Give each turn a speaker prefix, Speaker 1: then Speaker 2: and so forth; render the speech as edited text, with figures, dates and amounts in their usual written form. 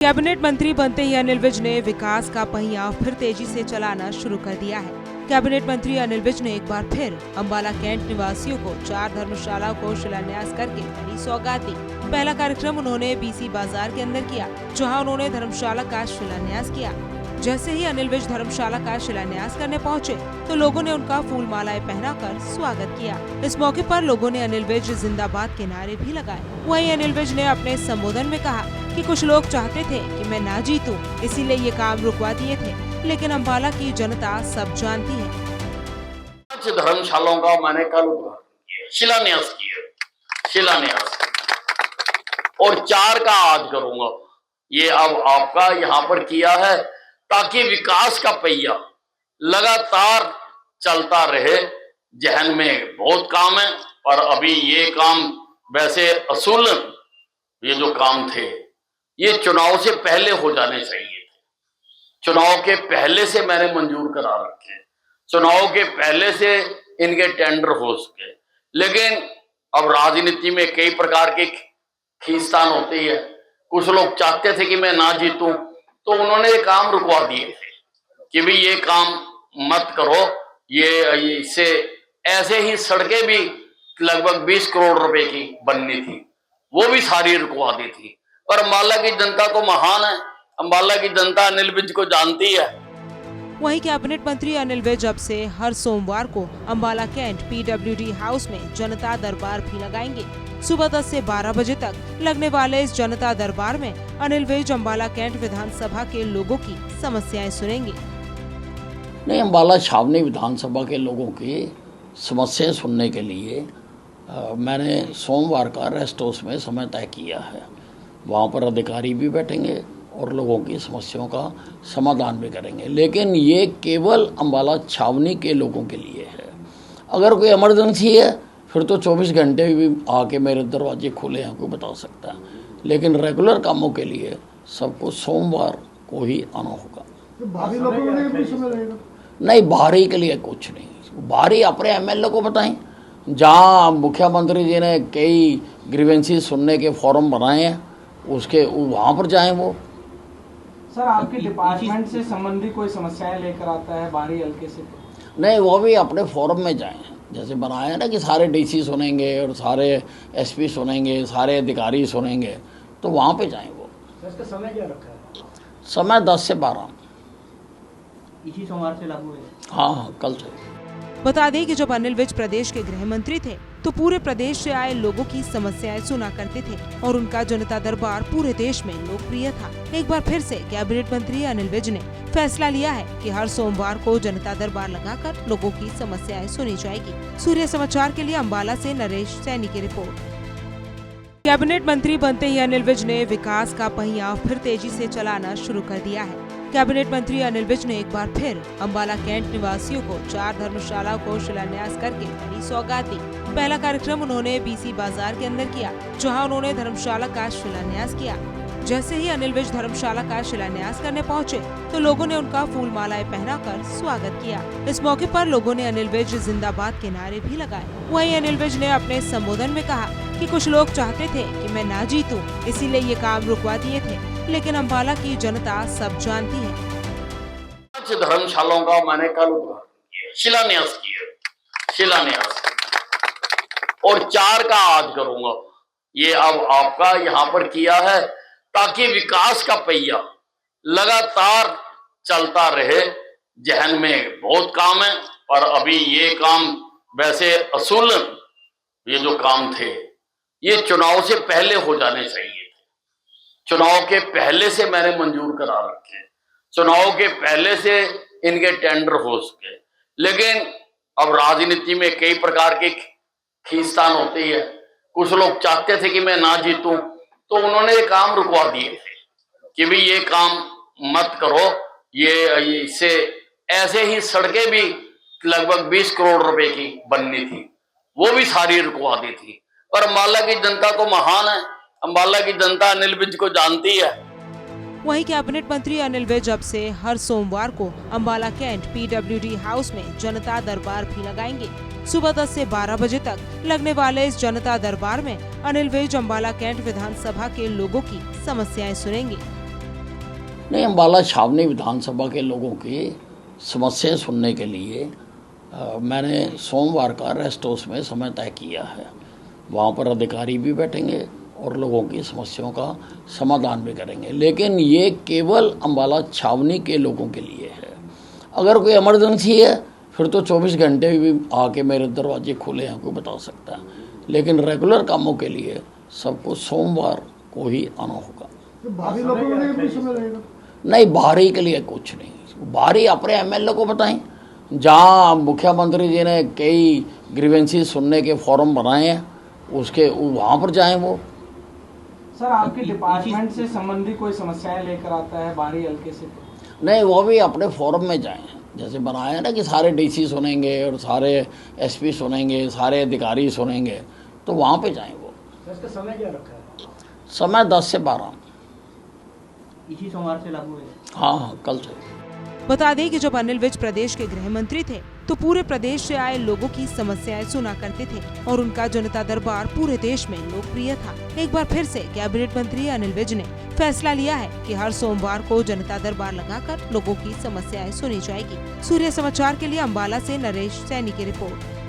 Speaker 1: Cabinet मंत्री बनते ही अनिल विज ने विकास का पहिया फिर तेजी से चलाना शुरू कर दिया है। कैबिनेट मंत्री अनिल विज ने एक बार फिर अंबाला कैंट निवासियों को 4 धर्मशालाओं को शिलान्यास करके बड़ी सौगात दी। पहला कार्यक्रम उन्होंने बीसी बाजार के अंदर किया, जहां उन्होंने धर्मशाला का शिलान्यास किया। जैसे ही अनिल विज धर्मशाला का शिलान्यास करने पहुंचे, तो लोगों ने उनका फूल मालाएं पहनाकर स्वागत किया। इस मौके पर लोगों ने अनिल विज जिंदाबाद के नारे भी लगाए। वहीं अनिल विज ने अपने संबोधन में कहा कि कुछ लोग चाहते थे कि मैं ना जीतूं, इसीलिए ये काम रुकवा दिए थे, लेकिन अंबाला की जनता सब जानती है।
Speaker 2: धर्मशालाओं का मैंने कल शिलान्यास किया और 4 का आज करूंगा। ये अब आपका यहाँ पर किया है ताकि विकास का पहिया लगातार चलता रहे। जहन में बहुत काम है, पर अभी ये काम वैसे असूल ये जो काम थे ये चुनाव से पहले हो जाने चाहिए थे। चुनाव के पहले से मैंने मंजूर करा रखे, चुनाव के पहले से इनके टेंडर हो सके। लेकिन अब राजनीति में कई प्रकार की खींचतान होती है। कुछ लोग चाहते थे कि मैं ना जीतूं, तो उन्होंने ये काम रुकवा दिए थे कि भाई ये काम मत करो। ये इससे ऐसे ही सड़कें भी लगभग 20 करोड़ रुपए की बननी थी, वो भी सारी रुकवा दी थी। पर अंबाला की जनता तो महान है, अंबाला की जनता अनिल विज को जानती है।
Speaker 1: वहीं कैबिनेट मंत्री अनिल विज अब से हर सोमवार को अंबाला कैंट PWD हाउस में जनता दरबार भी लगाएंगे। सुबह 10 से 12 बजे तक लगने वाले इस जनता दरबार में अनिल विज अंबाला कैंट विधानसभा के लोगों की समस्याएं सुनेंगे।
Speaker 3: नहीं, अंबाला छावनी विधानसभा के लोगों की समस्याएं सुनने के लिए मैंने सोमवार का रेस्ट हाउस में समय तय किया है। वहाँ पर अधिकारी भी बैठेंगे और लोगों की समस्याओं का समाधान भी करेंगे। लेकिन ये केवल अंबाला छावनी के लोगों के लिए है। अगर कोई इमरजेंसी है फिर तो 24 घंटे भी आके मेरे दरवाजे खुले हैं, कोई बता सकता है। लेकिन रेगुलर कामों के लिए सबको सोमवार को ही आना होगा।
Speaker 4: बाहरी लोगों के लिए भी समय रहेगा?
Speaker 3: नहीं, बाहरी के लिए कुछ नहीं। बाहरी अपने MLA को बताएं। जहाँ मुख्यमंत्री जी ने कई ग्रीवेंसी सुनने के फॉर्म बनाए हैं, उसके वहाँ पर जाएं वो।
Speaker 4: सर, आपके डिपार्टमेंट से संबंधित कोई समस्याएं लेकर आता है बाहरी हल्के से?
Speaker 3: नहीं, वो भी अपने फोरम में जाएं। जैसे बनाया है ना कि सारे DC सुनेंगे और सारे SP सुनेंगे, सारे अधिकारी सुनेंगे, तो वहाँ पे जाएं वो।
Speaker 4: इसका समय क्या रखा है?
Speaker 3: समय 10 से 12
Speaker 4: इसी सोमवार से लागू है?
Speaker 3: हाँ, कल से।
Speaker 1: बता दें कि जब अनिल विज प्रदेश के गृह मंत्री थे, तो पूरे प्रदेश से आए लोगों की समस्याएं सुना करते थे और उनका जनता दरबार पूरे देश में लोकप्रिय था। एक बार फिर से कैबिनेट मंत्री अनिल विज ने फैसला लिया है कि हर सोमवार को जनता दरबार लगाकर लोगों की समस्याएं सुनी जाएगी। सूर्य समाचार के लिए अंबाला से नरेश सैनी की रिपोर्ट। कैबिनेट मंत्री बनते ही अनिल विज ने विकास का पहिया फिर तेजी से चलाना शुरू कर दिया है। कैबिनेट मंत्री अनिल विज ने एक बार फिर अंबाला कैंट निवासियों को 4 धर्मशालाओं को शिलान्यास करके बड़ी सौगात दी। पहला कार्यक्रम उन्होंने BC बाजार के अंदर किया, जहां उन्होंने धर्मशाला का शिलान्यास किया। जैसे ही अनिल विज धर्मशाला का शिलान्यास करने पहुंचे, तो लोगों ने उनका फूल मालाएं पहनाकर स्वागत किया। इस मौके पर लोगों ने अनिल विज जिंदाबाद के नारे भी लगाए। वहीं अनिल विज ने अपने संबोधन में कहा कि कुछ लोग चाहते थे कि मैं ना जीतूं, इसीलिए ये काम रुकवा दिए थे, लेकिन अंबाला की जनता सब जानती है।
Speaker 2: धर्मशालाओं का मैंने कल शिलान्यास किया और 4 का आज करूंगा। ये अब आपका यहाँ पर किया है ताकि विकास का पहिया लगातार चलता रहे। जहन में बहुत काम है, पर अभी ये काम वैसे असूल ये जो काम थे ये चुनाव से पहले हो जाने चाहिए थे। चुनाव के पहले से मैंने मंजूर करा रखे, चुनाव के पहले से इनके टेंडर हो सके। लेकिन अब राजनीति में कई प्रकार की खींचतान होती है। कुछ लोग चाहते थे कि मैं ना जीतूं, तो उन्होंने ये काम रुकवा दिए थे कि भाई ये काम मत करो। ये इससे ऐसे ही सड़कें भी लगभग 20 करोड़ रुपए की बननी थी, वो भी सारी रुकवा दी थी। पर अंबाला की जनता तो महान है, अंबाला की जनता अनिल विज को जानती है।
Speaker 1: वहीं कैबिनेट मंत्री अनिल विज अब से हर सोमवार को अंबाला कैंट PWD हाउस में जनता दरबार भी लगाएंगे। सुबह 10 से 12 बजे तक लगने वाले इस जनता दरबार में अनिल विज अंबाला कैंट विधानसभा के लोगों की समस्याएं सुनेंगे।
Speaker 3: नहीं, अम्बाला छावनी विधानसभा के लोगों की समस्याएं सुनने के लिए मैंने सोमवार का रेस्ट हाउस में समय तय किया है। वहाँ पर अधिकारी भी बैठेंगे और लोगों की समस्याओं का समाधान भी करेंगे, लेकिन ये केवल अम्बाला छावनी के लोगों के लिए है। अगर कोई इमरजेंसी है फिर तो 24 घंटे भी आके मेरे दरवाजे खुले हैं, कोई बता सकता है, लेकिन रेगुलर कामों के लिए सबको सोमवार को ही आना होगा।
Speaker 5: बाहरी लोगों के लिए भी समय रहेगा?
Speaker 3: नहीं, बाहरी के लिए कुछ नहीं, बाहरी अपने एमएलए को बताएं। जहाँ मुख्यमंत्री जी ने कई ग्रीवेंसी सुनने के फॉर्म बनाए हैं उसके वहाँ पर जाएं वो।
Speaker 4: सर आपके डिपार्टमेंट से संबंधी कोई समस्याएं लेकर आता है बाहरी हल्के से?
Speaker 3: नहीं, वो भी अपने फोरम में जाएं, जैसे बनाया है ना कि सारे डीसी सुनेंगे और सारे एसपी सुनेंगे, सारे अधिकारी सुनेंगे, तो वहाँ पे जाएं वो।
Speaker 5: इसका समय क्या रखा है?
Speaker 3: समय 10 से 12।
Speaker 5: इसी सोमवार से लागू है?
Speaker 3: हाँ, कल से।
Speaker 1: बता दें कि जब अनिल विज प्रदेश के गृह मंत्री थे तो पूरे प्रदेश से आए लोगों की समस्याएं सुना करते थे और उनका जनता दरबार पूरे देश में लोकप्रिय था। एक बार फिर से कैबिनेट मंत्री अनिल विज ने फैसला लिया है कि हर सोमवार को जनता दरबार लगाकर लोगों की समस्याएं सुनी जाएगी। सूर्य समाचार के लिए अम्बाला से नरेश सैनी की रिपोर्ट।